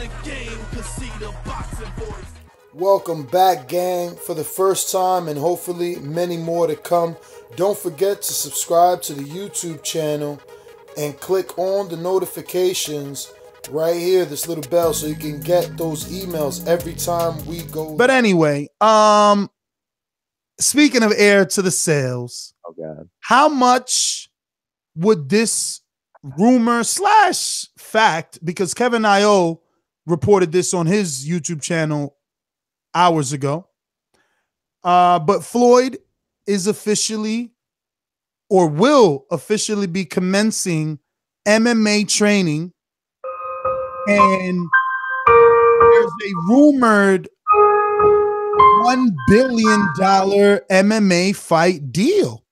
the game, cause see the boxing voice. Welcome back, gang, for the first time and hopefully many more to come. Don't forget to subscribe to the YouTube channel and click on the notifications right here, this little bell, so you can get those emails every time we go. But anyway, speaking of heir to the sales, oh god, how much would this rumor / fact, because Kevin Io reported this on his YouTube channel hours ago, but Floyd is officially or will officially be commencing MMA training, and there's a rumored $1 billion MMA fight deal.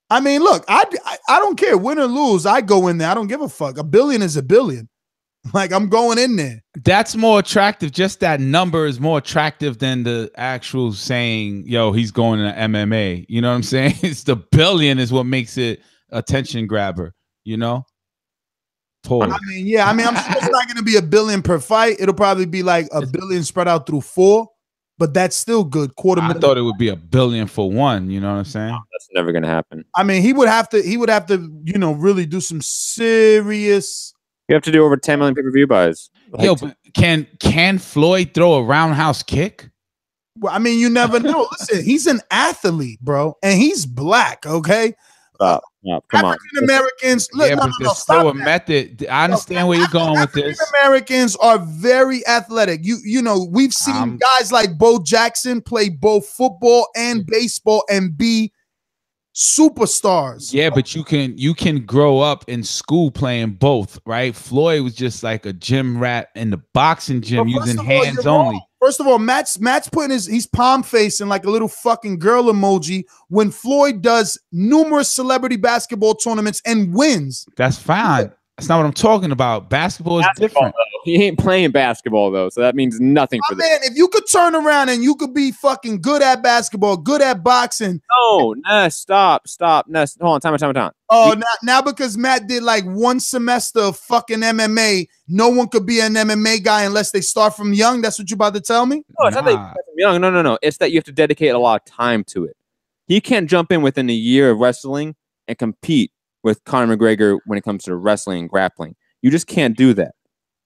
I mean, look, I don't care, win or lose. I go in there. I don't give a fuck. $1 billion is $1 billion. Like, I'm going in there. That's more attractive. Just that number is more attractive than the actual saying, yo, he's going to MMA. You know what I'm saying? It's the billion is what makes it attention grabber, you know? Totally. I mean, yeah, I mean, I'm sure it's not going to be $1 billion per fight. It'll probably be like $1 billion spread out through 4, but that's still good. I thought it would be $1 billion for one. You know what I'm saying? no, that's never gonna happen. I mean, he would have to, you know, really do some serious. You have to do over 10 million pay-per-view buys. Like, Yo, but can Floyd throw a roundhouse kick? Well, I mean, you never know. Listen, he's an athlete, bro, and he's black. Okay, stop, come on. African Americans. Look, Yeah, no, but no, there's still a method. I understand where you're going with this. African Americans are very athletic. You know, we've seen guys like Bo Jackson play both football and baseball and be superstars. Yeah, but you can grow up in school playing both, right? Floyd was just like a gym rat in the boxing gym using hands only. First of all, Matt's putting he's palm facing like a little fucking girl emoji when Floyd does numerous celebrity basketball tournaments and wins. That's fine. That's not what I'm talking about. Basketball is different. He ain't playing basketball though, so that means nothing for this. Man, if you could turn around and you could be fucking good at basketball, good at boxing. No, Ness, stop, Ness. Hold on, time. Oh, now because Matt did like 1 semester of fucking MMA, no one could be an MMA guy unless they start from young. That's what you about to tell me? No, it's not that you start from young. No. It's that you have to dedicate a lot of time to it. He can't jump in within a year of wrestling and compete with Conor McGregor when it comes to wrestling and grappling. You just can't do that.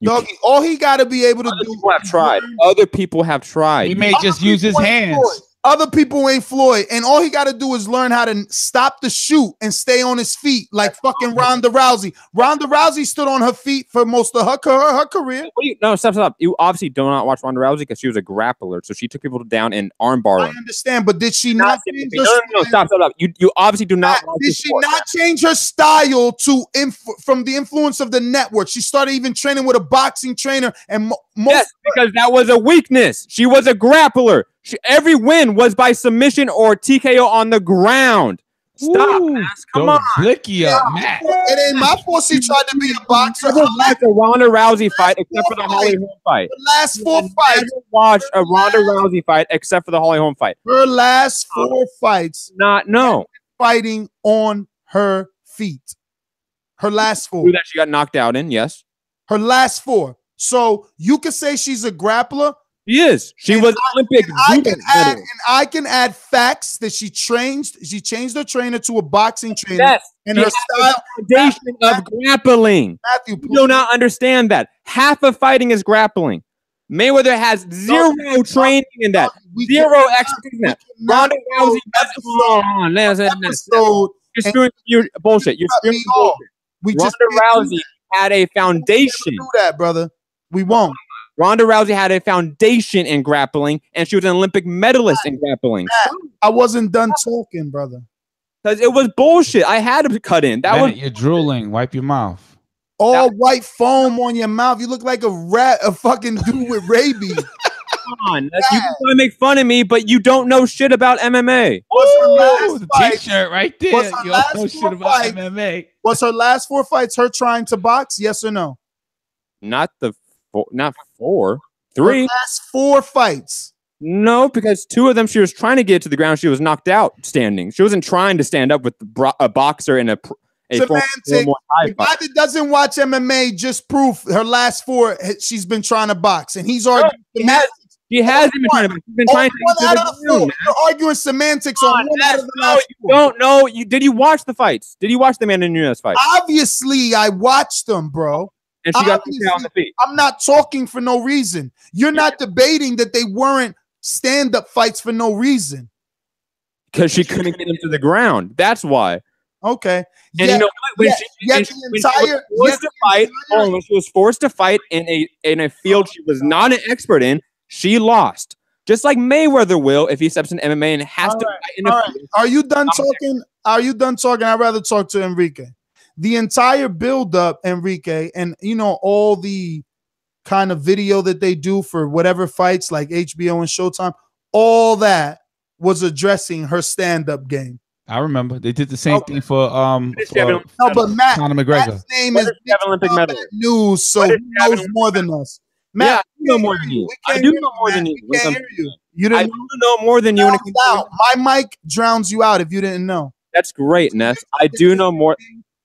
Doggy, all he got to be able to do. People have tried. Other people have tried. He may just use his hands. Other people ain't Floyd, and all he got to do is learn how to stop the shoot and stay on his feet, like fucking Ronda Rousey. Ronda Rousey stood on her feet for most of her career. No, stop. You obviously do not watch Ronda Rousey because she was a grappler, so she took people down and armbar them. I understand, but did she not? No, stop. You obviously do not. Did she not change her style to from the influence of the network? She started even training with a boxing trainer, and yes, because that was a weakness. She was a grappler. Every win was by submission or TKO on the ground. Stop, come on. Blicky up, Matt. It ain't my fault she tried to be a boxer. Never watched a Ronda Rousey fight except for the Holly Holm fight. The last 4 fights. Never watched a Ronda Rousey fight except for the Holly Holm fight. Her last 4 fights. Fighting on her feet. Her last 4. That she got knocked out in, yes. Her last 4. So you could say she's a grappler. She is. She was Olympic. I can add facts that she changed her trainer to a boxing trainer. Yes. And her style foundation of grappling. Matthew, you do not understand that. Half of fighting is grappling. Mayweather has zero training in that. Zero expertise in that. Ronda Rousey you're screwing your bullshit. You're screwing bullshit. Ronda Rousey had a foundation. Do that, brother. We won't. Ronda Rousey had a foundation in grappling, and she was an Olympic medalist in grappling. I wasn't done talking, brother. Because it was bullshit. I had to cut in. You're drooling. Wipe your mouth. All white foam on your mouth. You look like a rat, a fucking dude with rabies. Come on. You can try to make fun of me, but you don't know shit about MMA. What's the t-shirt right there? You don't know shit about MMA. Was her last 4 fights her trying to box? Yes or no? Not 4. 3. Her last 4 fights. No, because 2 of them she was trying to get to the ground. She was knocked out standing. She wasn't trying to stand up with a boxer and a former Semantic. Thai The guy fighter. that doesn't watch MMA just proof her last 4 she's been trying to box, and he's arguing. She hasn't been trying to. She's been trying to. One out of the 4. You're arguing semantics on one out of the No, last you don't know. Did you watch the fights? Did you watch the Amanda Nunes fight? Obviously, I watched them, bro. And she got knocked out on the feet. I'm not talking for no reason. You're not debating that they weren't stand-up fights for no reason. Because she couldn't get him to the ground. That's why. Okay. And you know what? When she was forced to fight in a field she was not an expert in, she lost. Just like Mayweather will if he steps in MMA and has to fight in a field. Are you done talking? Are you done talking? I'd rather talk to Enrique. The entire build-up, Enrique, and you know, all the kind of video that they do for whatever fights like HBO and Showtime, all that was addressing her stand-up game. I remember they did the same thing for no, but Matt, Conor McGregor. Matt's name is Olympic medal news, so he knows more than us. Matt, yeah, I know more than you. I do know more than you. We can't hear you. I do know more than you. When it comes to my mic drowns you out if you didn't know. That's great, Ness. I do know more.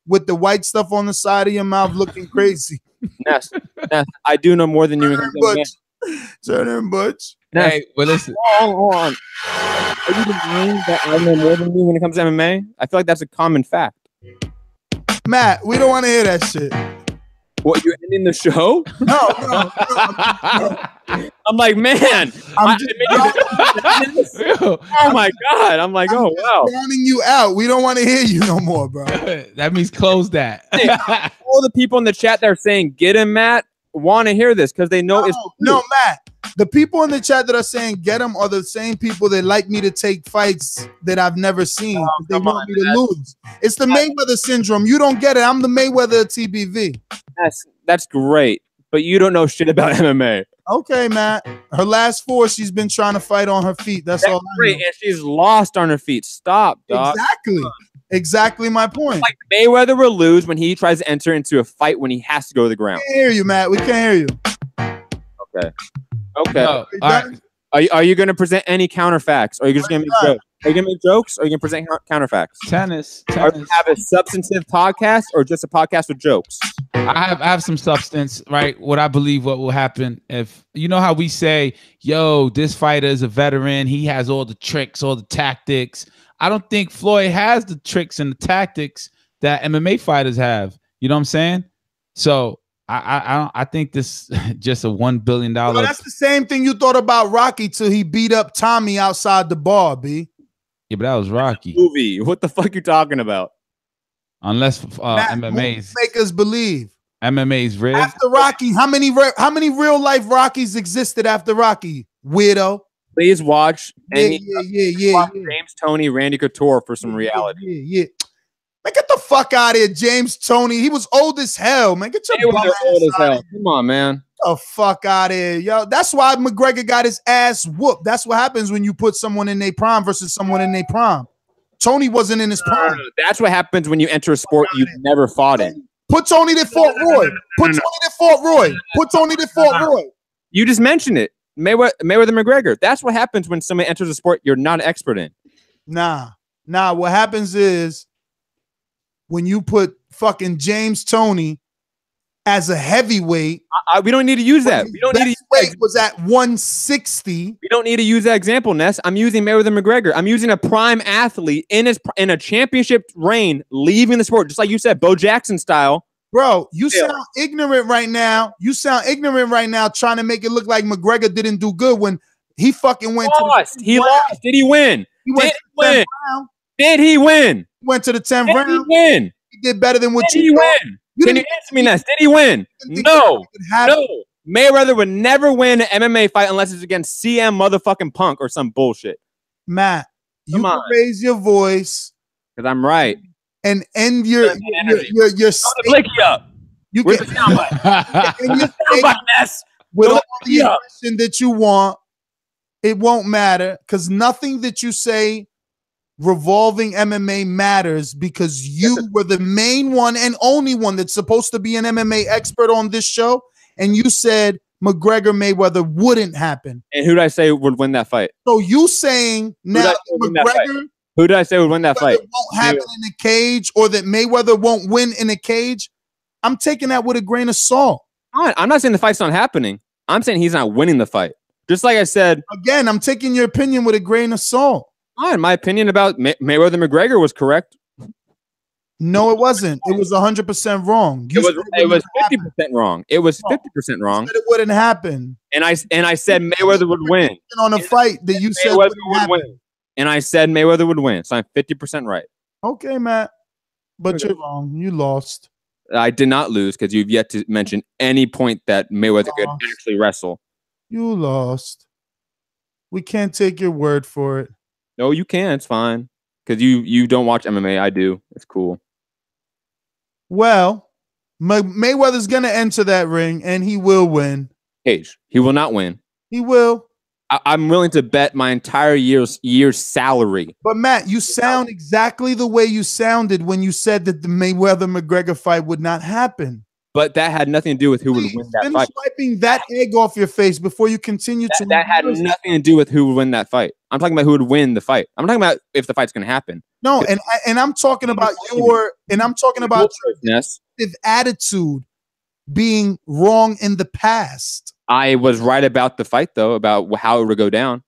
With the white stuff on the side of your mouth looking crazy. Ness, I do know more than you. Turner Butch. Hey, but listen. Hold on. Are you denying that I know more than you when it comes to MMA? I feel like that's a common fact. Matt, we don't want to hear that shit. What, you're ending the show? No. I'm like, man. Oh my God. I'm like, oh, wow. Drowning you out. We don't want to hear you no more, bro. That means close that. All the people in the chat that are saying, get him, Matt, want to hear this because they know it's true. No, Matt. The people in the chat that are saying get them are the same people that like me to take fights that I've never seen. They want me to lose. It's the Mayweather syndrome. You don't get it. I'm the Mayweather of TBV. That's great, but you don't know shit about MMA. Okay, Matt. Her last 4, she's been trying to fight on her feet. That's all. Great, and she's lost on her feet. Stop, dog. Exactly my point. Like Mayweather will lose when he tries to enter into a fight when he has to go to the ground. We can't hear you, Matt. We can't hear you. Okay. No, all right. Are you going to present any counterfacts? Or are you just going to make jokes? Are you going to make jokes? Or are you going to present counterfacts? Tennis. Are you have a substantive podcast or just a podcast with jokes? I have some substance, right? What I believe what will happen if, you know how we say, yo, this fighter is a veteran. He has all the tricks, all the tactics. I don't think Floyd has the tricks and the tactics that MMA fighters have. You know what I'm saying? So I think this just a $1 billion. Well, that's the same thing you thought about Rocky till he beat up Tommy outside the bar, B. Yeah, but that was Rocky. Movie. What the fuck you talking about? Unless MMA's make us believe. MMA's rigged. After Rocky, how many real life Rockies existed after Rocky? Weirdo. Please watch. Yeah. James Toney, Randy Couture for some reality. Yeah. Man, get the fuck out of here, James Toney. He was old as hell, man. Get your old as hell. Come on, man. Get the fuck out of here, yo. That's why McGregor got his ass whooped. That's what happens when you put someone in their prime versus someone in their prime. Tony wasn't in his prime. That's what happens when you enter a sport you've never fought in. Put Tony that fought Roy. Put Tony that fought Roy. You just mentioned it. Mayweather McGregor. That's what happens when somebody enters a sport you're not an expert in. Nah. What happens is when you put fucking James Toney as a heavyweight. We don't need to use that. We don't need to use weight was at 160. We don't need to use that example, Ness. I'm using Mayweather McGregor. I'm using a prime athlete in a championship reign, leaving the sport, just like you said, Bo Jackson style. Bro, you sound ignorant right now. Trying to make it look like McGregor didn't do good when he fucking went lost. He lost. Did he win? Did he win? He went to the 10th round. Did he win? He did better than what you win? Can you answer me, Ness? Did he win? No. Mayweather would never win an MMA fight unless it's against CM motherfucking Punk or some bullshit. Matt, you can raise your voice. Because I'm right. And end your up. You can with all the aggression that you want. It won't matter because nothing that you say revolving MMA matters because you were the main one and only one that's supposed to be an MMA expert on this show, and you said McGregor Mayweather wouldn't happen. And who did I say would win that fight? So you saying now McGregor Who did I say would win that fight? It won't happen in a cage, or that Mayweather won't win in a cage. I'm taking that with a grain of salt. I'm not saying the fight's not happening. I'm saying he's not winning the fight. Just like I said. Again, I'm taking your opinion with a grain of salt. My opinion about Mayweather McGregor was correct. No, it wasn't. It was 100% wrong. It was 50% wrong. It was 50% wrong. It wouldn't happen. And I said Mayweather would win. On a fight that you said Mayweather would win. And I said Mayweather would win. So I'm 50% right. Okay, Matt. But you're wrong. You lost. I did not lose because you've yet to mention any point that Mayweather could actually wrestle. You lost. We can't take your word for it. No, you can. It's fine. Because you don't watch MMA. I do. It's cool. Well, Mayweather's going to enter that ring, and he will win. Cage. He will not win. He will. I'm willing to bet my entire year's salary. But, Matt, you sound exactly the way you sounded when you said that the Mayweather-McGregor fight would not happen. But that had nothing to do with who would win that fight. Finish wiping that egg off your face before you continue to... That had nothing to do with who would win that fight. I'm talking about who would win the fight. I'm talking about if the fight's going to happen. No, and I'm talking about your attitude being wrong in the past. I was right about the fight, though, about how it would go down.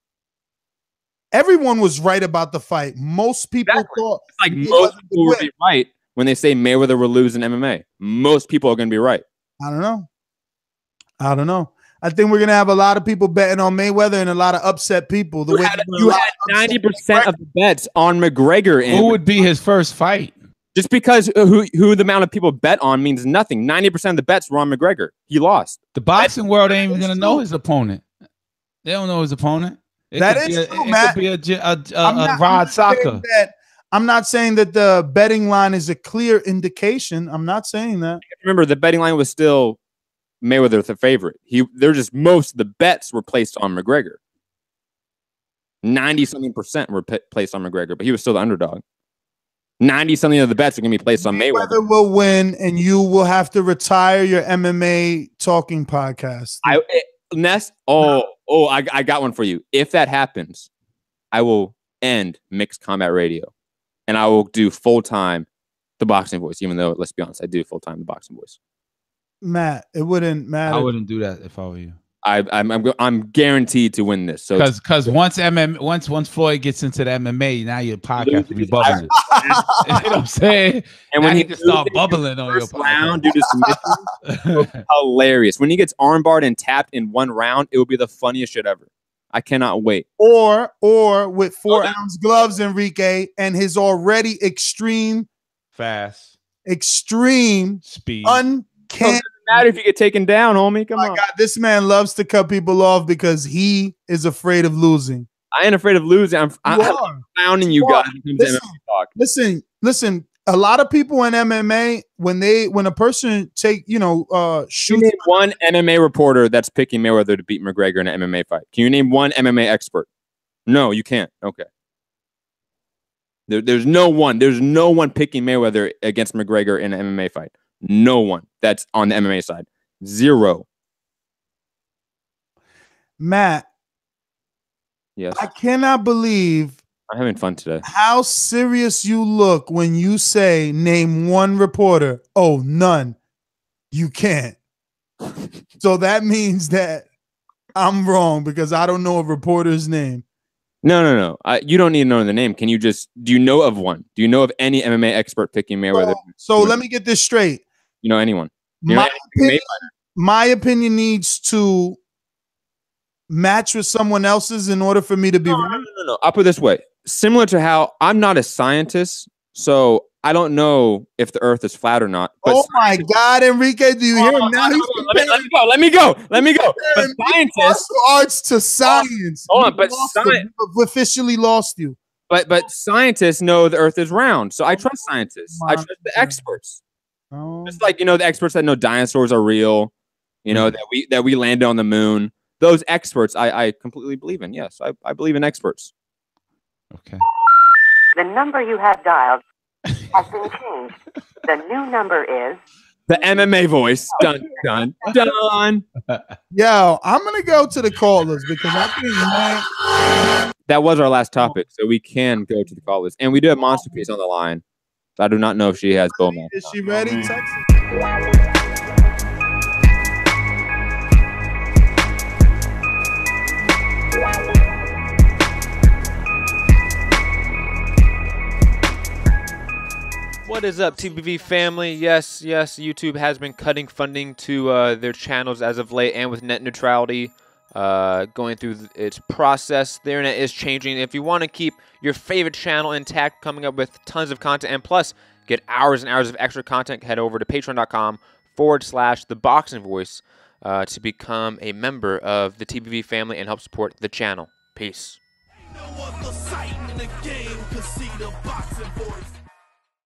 Everyone was right about the fight. Most people thought... Like most people would be right when they say Mayweather will lose in MMA. Most people are going to be right. I don't know. I think we're going to have a lot of people betting on Mayweather and a lot of upset people. You had 90% of the bets on McGregor. Who would be his first fight? Just because who the amount of people bet on means nothing. 90% of the bets were on McGregor. He lost. The boxing world ain't even going to know his opponent. They don't know his opponent. It could be a Rod Soccer. I'm not saying that the betting line is a clear indication. I'm not saying that. Remember, the betting line was still Mayweather the favorite. Most of the bets were placed on McGregor. 90-something% were placed on McGregor, but he was still the underdog. 90-something of the bets are going to be placed on Mayweather. Mayweather will win, and you will have to retire your MMA talking podcast. I got one for you. If that happens, I will end Mixed Combat Radio, and I will do full-time The Boxing Voice, even though, let's be honest, I do full-time The Boxing Voice. Matt, it wouldn't matter. I wouldn't do that if I were you. I'm guaranteed to win this. So because once Floyd gets into the MMA, now your podcast will be bubbling. You know what I'm saying? And when he just start bubbling on your round due to submission, hilarious. When he gets armbarred and tapped in one round, it will be the funniest shit ever. I cannot wait. Or with 4-ounce gloves, Enrique, and his already extreme speed. Uncanny. Matter if you get taken down, homie. Come on. God, this man loves to cut people off because he is afraid of losing. I ain't afraid of losing. I'm clowning you guys. Listen. A lot of people in MMA, when a person shoots. Can you name one MMA reporter that's picking Mayweather to beat McGregor in an MMA fight? Can you name one MMA expert? No, you can't. Okay. There's no one. There's no one picking Mayweather against McGregor in an MMA fight. No one that's on the MMA side. Zero. Matt. Yes. I cannot believe I'm having fun today. How serious you look when you say name one reporter. Oh, none. You can't. So that means that I'm wrong because I don't know a reporter's name. No. You don't need to know the name. Do you know of one? Do you know of any MMA expert picking Mayweather? So let me get this straight. You know anyone? My opinion needs to match with someone else's in order for me to be right? No. I'll put it this way. Similar to how I'm not a scientist, so I don't know if the earth is flat or not. But my God, Enrique, do you hear him now? Let me go. But scientists, arts to science. Hold on, but science officially lost you. But scientists know the earth is round, so I trust scientists. I trust the experts. Just like the experts that know dinosaurs are real, that we landed on the moon. Those experts, I completely believe in. Yes, I believe in experts. Okay. The number you have dialed has been changed. The new number is the MMA voice. Dun. Yo, I'm gonna go to the callers because I think That was our last topic, so we can go to the call list. And we do have Monster Piece on the line. I do not know if she has Bowman. Is she ready, Texas? What is up, TBV family? Yes, YouTube has been cutting funding to their channels as of late, and with net neutrality going through its process, the internet is changing. If you want to keep your favorite channel intact, coming up with tons of content, and plus get hours and hours of extra content, head over to patreon.com/ThaBoxingVoice to become a member of the TBV family and help support the channel. Peace. No other sight,